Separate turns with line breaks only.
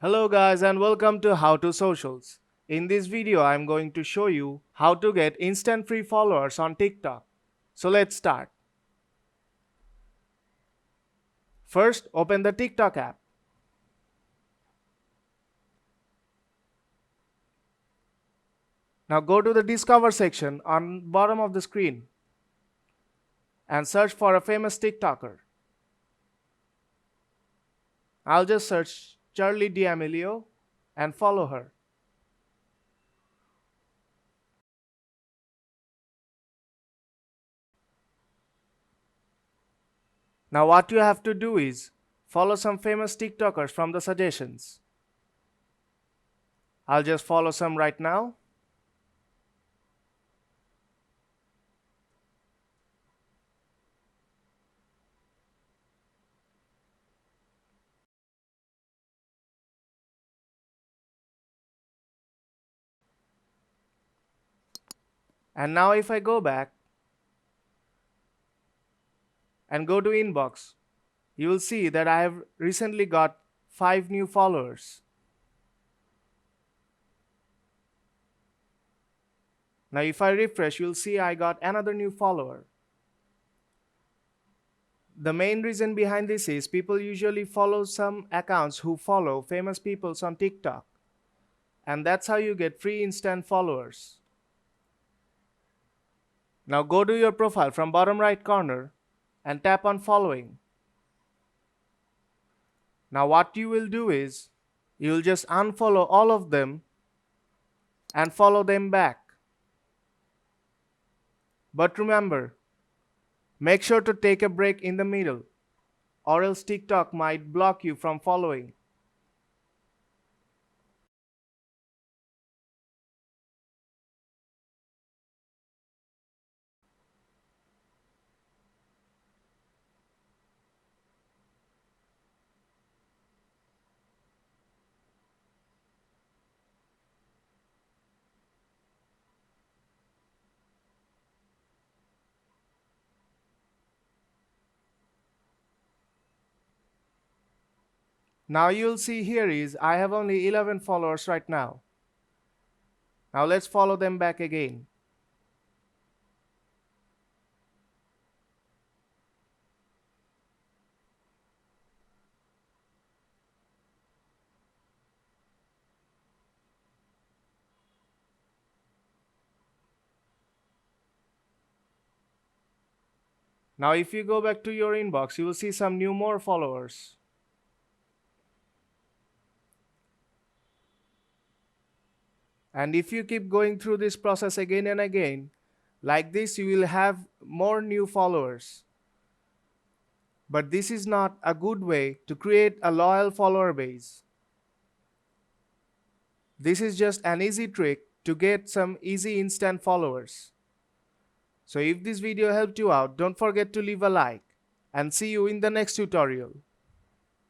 Hello guys and welcome to How to Socials. In this video I'm going to show you how to get instant free followers on TikTok. So let's start. First, open the TikTok app. Now go to the Discover section on bottom of the screen and search for a famous TikToker. I'll just search Charlie D'Amelio and follow her. Now what you have to do is follow some famous TikTokers from the suggestions. I'll just follow some right now. And now if I go back and go to inbox, you will see that I have recently got 5 new followers. Now if I refresh, you'll see I got another new follower. The main reason behind this is people usually follow some accounts who follow famous people on TikTok. And that's how you get free instant followers. Now go to your profile from bottom right corner and tap on following. Now what you will do is, you'll just unfollow all of them and follow them back. But remember, make sure to take a break in the middle, or else TikTok might block you from following. Now you'll see here is I have only 11 followers right now. Now let's follow them back again. Now if you go back to your inbox, you will see some more followers. And if you keep going through this process again and again, like this you will have more new followers. But this is not a good way to create a loyal follower base. This is just an easy trick to get some easy instant followers. So if this video helped you out, don't forget to leave a like and see you in the next tutorial.